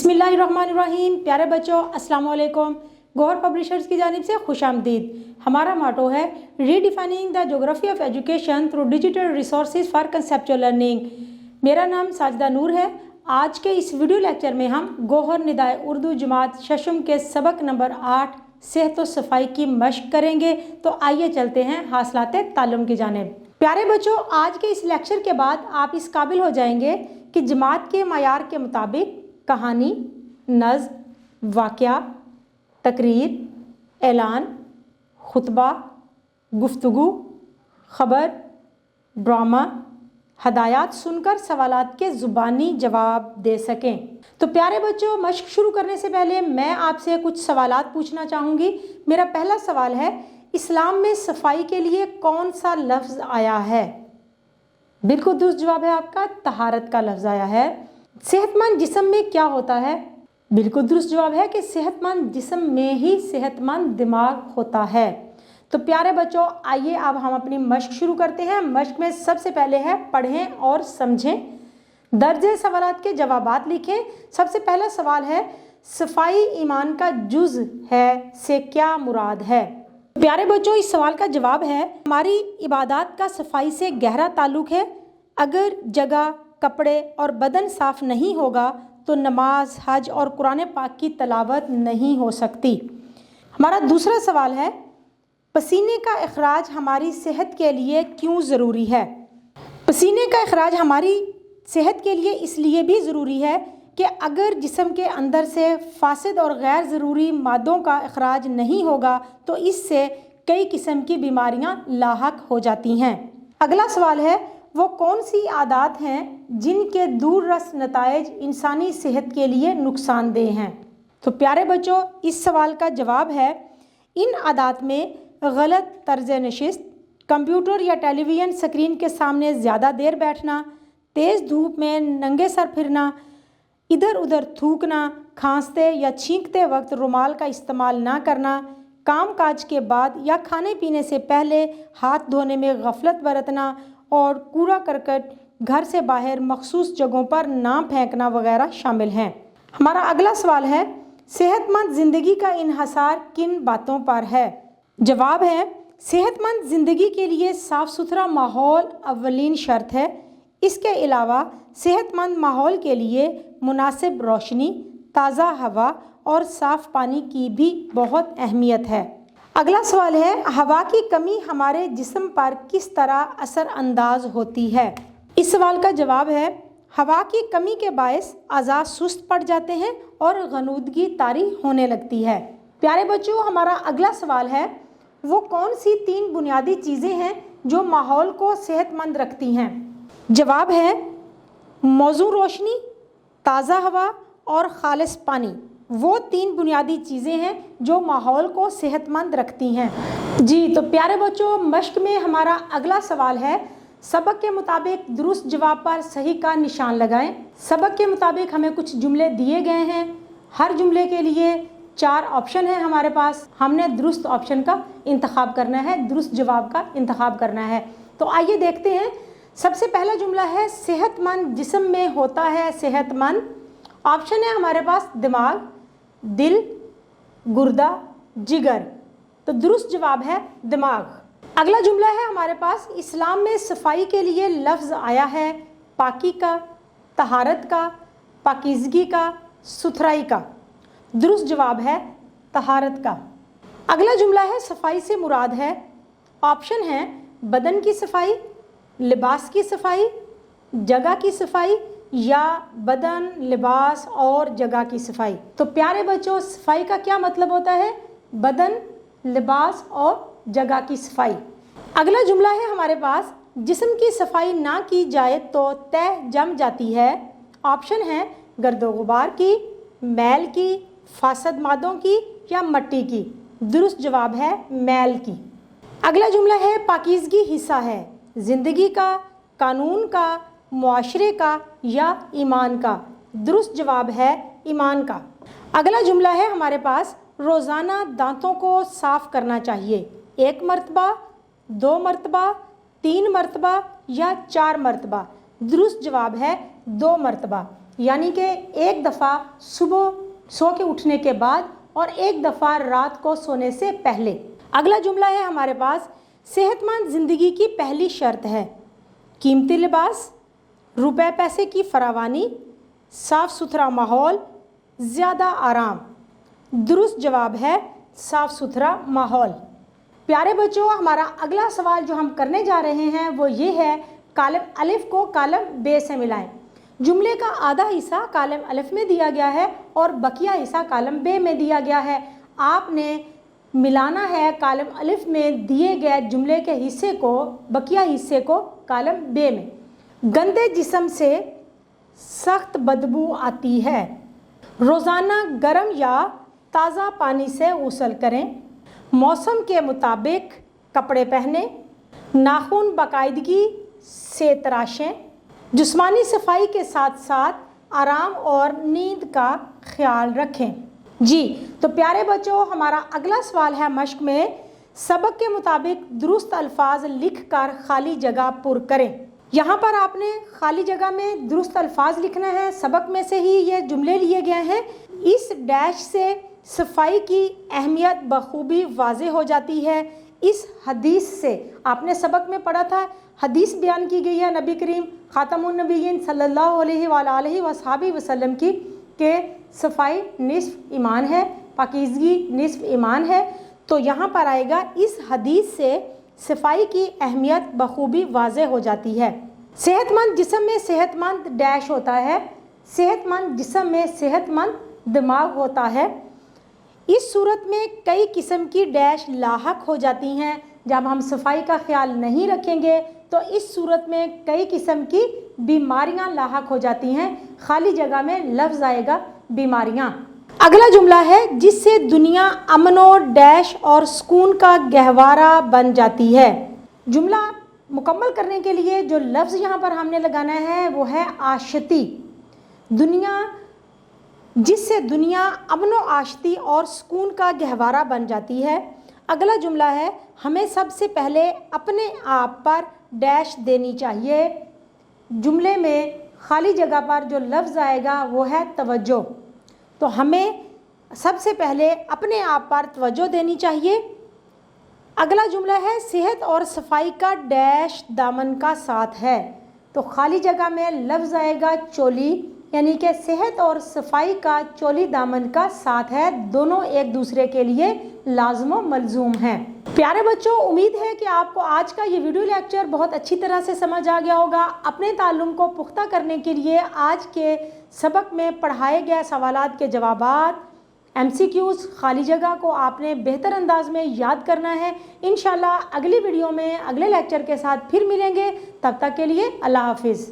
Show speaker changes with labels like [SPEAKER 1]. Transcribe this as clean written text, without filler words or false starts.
[SPEAKER 1] बिस्मिल्लाहिर्रहमानिर्रहीम। प्यारे बच्चों, अस्सलाम वालेकुम। गौहर पब्लिशर्स की जानिब से खुशामदीद। हमारा मोटो है redefining the geography of education through digital resources for conceptual learning. मेरा नाम साजिदा नूर है। आज के इस वीडियो लेक्चर में हम गौहर निदाए उर्दू जमात शशम के सबक नंबर 8 सेहत व सफाई की मशक करेंगे। तो आइए चलते हैं हासिलात ताल्लुम की जानिब। प्यारे बच्चों, आज के इस लेक्चर के बाद आप इस काबिल हो जाएंगे कि जमात के मयार के मुताबिक कहानी, नज़्म, वाक़या, तकरीर, ऐलान, खुतबा, गुफ्तगू, ख़बर, ड्रामा, हदायत सुनकर सवालात के ज़ुबानी जवाब दे सकें। तो प्यारे बच्चों, मशक शुरू करने से पहले मैं आपसे कुछ सवालात पूछना चाहूँगी। मेरा पहला सवाल है, इस्लाम में सफाई के लिए कौन सा लफ्ज़ आया है? बिल्कुल दुरुस्त जवाब है आपका, तहारत का लफ्ज़ आया है। सेहतमंद जिस्म में क्या होता है? बिल्कुल दुरुस्त जवाब है कि सेहतमंद जिस्म में ही सेहतमंद दिमाग होता है। तो प्यारे बच्चों, आइए अब हम अपनी मशक शुरू करते हैं। मशक में सबसे पहले है पढ़ें और समझें। दर्जे सवालात के जवाबात लिखें। सबसे पहला सवाल है, सफाई ईमान का जुज़ है से क्या मुराद है? प्यारे बच्चों, इस सवाल का जवाब है, हमारी इबादत का सफाई से गहरा ताल्लुक़ है। अगर जगह, कपड़े और बदन साफ़ नहीं होगा तो नमाज, हज और कुरान पाक की तलावत नहीं हो सकती। हमारा दूसरा सवाल है, पसीने का अखराज हमारी सेहत के लिए क्यों ज़रूरी है? पसीने का अखराज हमारी सेहत के लिए इसलिए भी ज़रूरी है कि अगर जिस्म के अंदर से फासिद और गैर ज़रूरी मादों का अखराज नहीं होगा तो इससे कई किस्म की बीमारियां लाहक हो जाती हैं। अगला सवाल है, वो कौन सी आदत हैं जिनके दूररस नताइज इंसानी सेहत के लिए नुकसानदेह हैं? तो प्यारे बच्चों, इस सवाल का जवाब है, इन आदत में गलत तर्ज नशिस्त, कंप्यूटर या टेलीविज़न स्क्रीन के सामने ज़्यादा देर बैठना, तेज़ धूप में नंगे सर फिरना, इधर उधर थूकना, खांसते या छींकते वक्त रुमाल का इस्तेमाल ना करना, काम काज के बाद या खाने पीने से पहले हाथ धोने में गफलत बरतना और कूड़ा करकट घर से बाहर मखसूस जगहों पर ना फेंकना वगैरह शामिल हैं। हमारा अगला सवाल है, सेहतमंद ज़िंदगी का इन्हसार किन बातों पर है? जवाब है, सेहतमंद ज़िंदगी के लिए साफ़ सुथरा माहौल अव्वलीन शर्त है। इसके अलावा सेहतमंद माहौल के लिए मुनासिब रोशनी, ताज़ा हवा और साफ़ पानी की भी बहुत अहमियत है। अगला सवाल है, हवा की कमी हमारे जिस्म पर किस तरह असर अंदाज होती है? इस सवाल का जवाब है, हवा की कमी के बायस अज़ा सुस्त पड़ जाते हैं और गनूदगी तारी होने लगती है। प्यारे बच्चों, हमारा अगला सवाल है, वो कौन सी 3 बुनियादी चीज़ें हैं जो माहौल को सेहतमंद रखती हैं? जवाब है, मौजूद रोशनी, ताज़ा हवा और खालिस पानी। वो 3 बुनियादी चीज़ें हैं जो माहौल को सेहतमंद रखती हैं। जी, तो प्यारे बच्चों, मशक में हमारा अगला सवाल है, सबक के मुताबिक दुरुस्त जवाब पर सही का निशान लगाएं। सबक के मुताबिक हमें कुछ जुमले दिए गए हैं। हर जुमले के लिए 4 ऑप्शन है हमारे पास। हमने दुरुस्त ऑप्शन का इंतखाब करना है, दुरुस्त जवाब का इंतखाब करना है। तो आइए देखते हैं। सबसे पहला जुमला है, सेहतमंद जिस्म में होता है सेहतमंद। ऑप्शन है हमारे पास दिमाग, दिल, गुर्दा, जिगर। तो दुरुस्त जवाब है दिमाग। अगला जुमला है हमारे पास, इस्लाम में सफाई के लिए लफ्ज़ आया है पाकी का, तहारत का, पाकीज़गी का, सुथराई का। दुरुस्त जवाब है तहारत का। अगला जुमला है, सफाई से मुराद है, ऑप्शन है बदन की सफाई, लिबास की सफाई, जगह की सफाई या बदन, लिबास और जगह की सफाई। तो प्यारे बच्चों, सफाई का क्या मतलब होता है? बदन, लिबास और जगह की सफाई। अगला जुमला है हमारे पास, जिस्म की सफाई ना की जाए तो तह जम जाती है। ऑप्शन है गर्दो गुबार की, मैल की, फासद मादों की या मट्टी की। दुरुस्त जवाब है मैल की। अगला जुमला है, पाकीज़गी हिस्सा है ज़िंदगी का, कानून का, मुआशरे का या ईमान का। दुरुस्त जवाब है ईमान का। अगला जुमला है हमारे पास, रोज़ाना दांतों को साफ़ करना चाहिए। 1 मरतबा, 2 मरतबा, 3 मरतबा या 4 मरतबा। दुरुस्त जवाब है 2 मरतबा। यानी कि एक दफ़ा सुबह सो के उठने के बाद और एक दफ़ा रात को सोने से पहले। अगला जुमला है हमारे पास, सेहतमंद ज़िंदगी की पहली शर्त है कीमती लिबास, रुपए पैसे की फरावानी, साफ़ सुथरा माहौल, ज़्यादा आराम। दुरुस्त जवाब है साफ़ सुथरा माहौल। प्यारे बच्चों, हमारा अगला सवाल जो हम करने जा रहे हैं वो ये है, कालम अलिफ को कालम बे से मिलाएं। जुमले का आधा हिस्सा कालम अलिफ में दिया गया है और बकिया हिस्सा कालम बे में दिया गया है। आपने मिलाना है कालम अलिफ में दिए गए जुमले के हिस्से को, बकिया हिस्से को कालम बे में। गंदे जिस्म से सख्त बदबू आती है। रोज़ाना गर्म या ताज़ा पानी से गुस्ल करें। मौसम के मुताबिक कपड़े पहने। नाखून बाकायदगी से तराशें। जिस्मानी सफाई के साथ साथ आराम और नींद का ख्याल रखें। जी तो प्यारे बच्चों, हमारा अगला सवाल है मश्क में, सबक के मुताबिक दुरुस्त अल्फाज लिख कर खाली जगह पुर करें। यहाँ पर आपने खाली जगह में दुरुस्त अल्फाज लिखना है। सबक में से ही ये जुमले लिए गए हैं। इस डैश से सफाई की अहमियत बखूबी वाज़ेह हो जाती है। इस हदीस से आपने सबक में पढ़ा था, हदीस बयान की गई है नबी करीम ख़ातमुन नबीयीन सल्लल्लाहु अलैहि वसल्लम की कि सफाई निस्फ ईमान है, पाकीज़गी निस्फ ईमान है। तो यहाँ पर आएगा, इस हदीस से सफाई की अहमियत बखूबी वाज़ेह हो जाती है। सेहतमंद जिस्म में सेहतमंद डैश होता है। सेहतमंद जिस्म में सेहतमंद दिमाग होता है। इस सूरत में कई किस्म की डैश लाहक हो जाती हैं। जब हम सफाई का ख्याल नहीं रखेंगे तो इस सूरत में कई किस्म की बीमारियां लाहक हो जाती हैं। खाली जगह में लफ्ज़ आएगा बीमारियां। अगला जुमला है, जिससे दुनिया अमनो डैश और सुकून का गहवारा बन जाती है। जुमला मुकम्मल करने के लिए जो लफ्ज़ यहाँ पर हमने लगाना है वो है आशती। दुनिया, जिससे दुनिया अमनो आशती और सुकून का गहवारा बन जाती है। अगला जुमला है, हमें सबसे पहले अपने आप पर डैश देनी चाहिए। जुमले में खाली जगह पर जो लफ्ज़ आएगा वो है तवज्जो। तो हमें सबसे पहले अपने आप पर तवज्जो देनी चाहिए। अगला जुमला है, सेहत और सफाई का डैश दामन का साथ है। तो खाली जगह में लफ्ज़ आएगा चोली, यानी कि सेहत और सफाई का चोली दामन का साथ है। दोनों एक दूसरे के लिए लाज़िम मलज़ूम हैं। प्यारे बच्चों, उम्मीद है कि आपको आज का ये वीडियो लेक्चर बहुत अच्छी तरह से समझ आ गया होगा। अपने ताल्लुम को पुख्ता करने के लिए आज के सबक में पढ़ाए गए सवालात के जवाबात, MCQs, खाली जगह को आपने बेहतर अंदाज में याद करना है। इंशाल्लाह अगली वीडियो में अगले लेक्चर के साथ फिर मिलेंगे। तब तक के लिए अल्लाह हाफिज़।